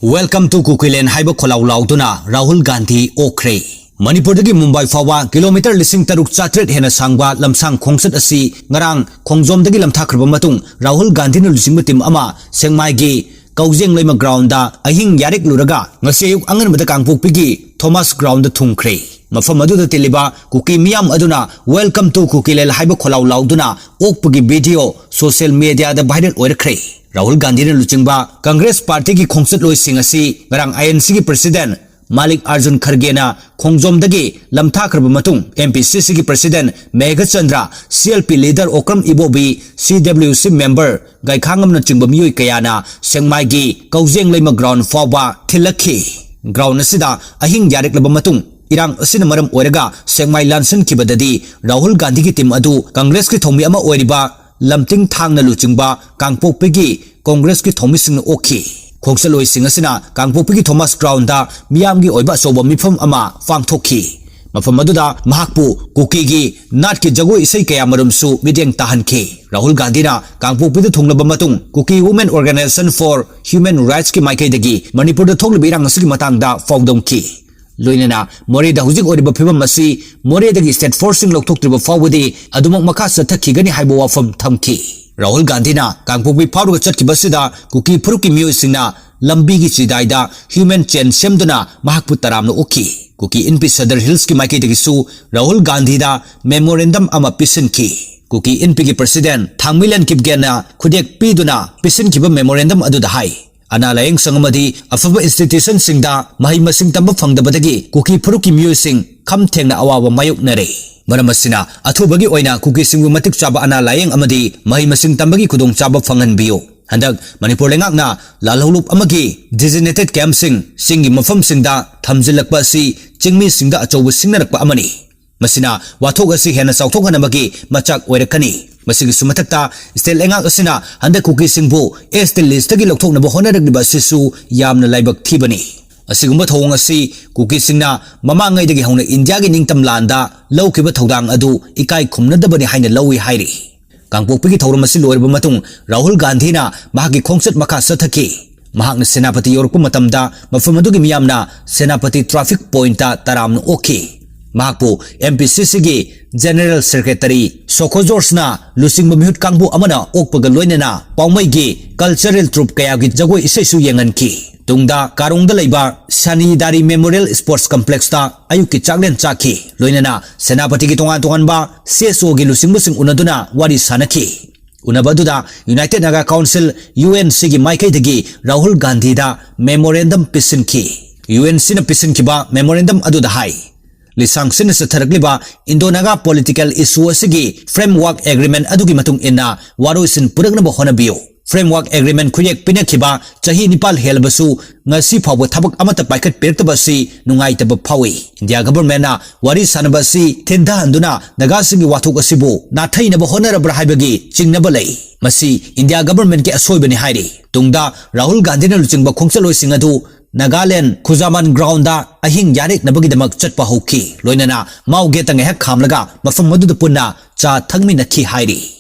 Welcome to Kukiland haiba khollao laoduna Rahul Gandhi okkhre Manipur dagi Mumbai fawa kilometer lising taruk chatret hena sangba lamsang khongsat asi ngarang khongjom dagi lamthakrba matung Rahul Gandhi na lusing tim ama sengmai gi kaujeng leima ground da ahing yarik luraga ngase yuk angan mada kangpuk pigi Thomas ground da thungkhre mafam adu da teliba kuki miyam aduna welcome to Kukiland haiba khollao laoduna okpagi video social media da viral oirkhre Rahul Gandhi na luchingba Congress Party ki khongsat loi singasi ngarang INC ki President Malik Arjun Kharge na khongjom dagi lamtha kharba matung MPCC ki President Megha Chandra CLP leader Okram Ibobi CWC member gai khangam na chingba miyoi kayana sengmai gi kaujeng leima ground fawa thilakhi ground asida ahing yarik laba matung irang asina maram oiraga sengmai lansan kibadadi Rahul Gandhi ki team adu Congress ki thomi ama oiriba lamting thang na luchingba kangpok pegi Congress ki thomi sing okhi khongsaloi singasina kangpok pegi Thomas ground da miyam gi oiba soba mifam ama fangthokhi mafam aduda mahakpu kuki gi nat ki jagoi isai kaya marum su mideng tahanke Rahul Gandhi na kangpok pegi thonglaba matung Kuki Women Organization for Human Rights ki maikai dagi Manipur da thonglaba irang asigi matang da fawdongki loinana more da hujik oriba phibam masi more dagi state forcing lokthok triba fawdi adumak makha sathakhi gani haiba wafam thamki Rahul Gandhi na kangpokbi phawruga chatki basida kuki phuruki miyoi singna lambi gi chidaida human chain semduna mahakpu taramna okhi kuki NP Sadar Hills ki maike dagi su Rahul Gandhi da memorandum ama pisanki kuki NP ki president Thangmilan kipgena khudek piduna pisankiba memorandum adu da hai ana layeng sangamadi afaba institution singda mahi masing tamba fangdabadagi kuki phuruki miyoi sing kham thengna awawa mayuk nare maramasina athubagi oina kuki singbu matik chaba ana layeng amadi mahi masing tambagi khudong chaba fangan biyo handak Manipur lengakna lalholup amagi designated camp singi mafam singda thamjilakpa si chingmi singda achobu singnarakpa amani masina wathok asi hena sauthok hanamagi machak oirakani masigi sumatakta stel engak asina handak kuki singbu estel list gi lokthok na bohona ragdiba sisu yamna laibak thibani asigumba thong asi kuki singna mamangai dagi hona India gi ningtam landa lawkiba thodang adu ikai khumnadabani haina lawi hairi kangpokpi gi thoram asi loirba matung Rahul Gandhi na mahagi khongsat makha sathaki mahakna senapati yorukpa matamda mafam adu gi miyamna senapati traffic point ta taramna okhi mahakpu MPCC gi General Secretary Sokho George na lusing mamihut kangbu amana okpaga loinana paumai gi cultural troupe kaya gi jagoi isaisu yenganki tungda karungda laiba Sanidari Memorial Sports Complex ta ayuki changlen chaki loinana senapati gi tongan ba CSO gi lusing musing unaduna wari sanaki unabaduda United Naga Council UNC gi maikai dagi Rahul Gandhi da memorandum pisinki UNC na pisinki ba memorandum adu da hai lisang sin sa tharakliba Indo-Naga political issue asigi framework agreement adugi matung inna waroisin puragna ba honabiyo framework agreement khuyek pinakhiba chahi nipal helbasu ngasi phawba thabak amata paikat pertaba si nungai taba phawi India government na wari sanaba si thinda handuna naga singi wathok asibu na thaina ba honarabra haibagi chingnaba lei masi India government ke asoibani hairi tungda Rahul Gandhi na luchingba khongchaloi singadu Nagaland Khuzaman ground da ahing yarik nabagi damak chatpa hoki loinana mauge tangehak khamlaga mafam madu punna cha thangmi nakhi hairi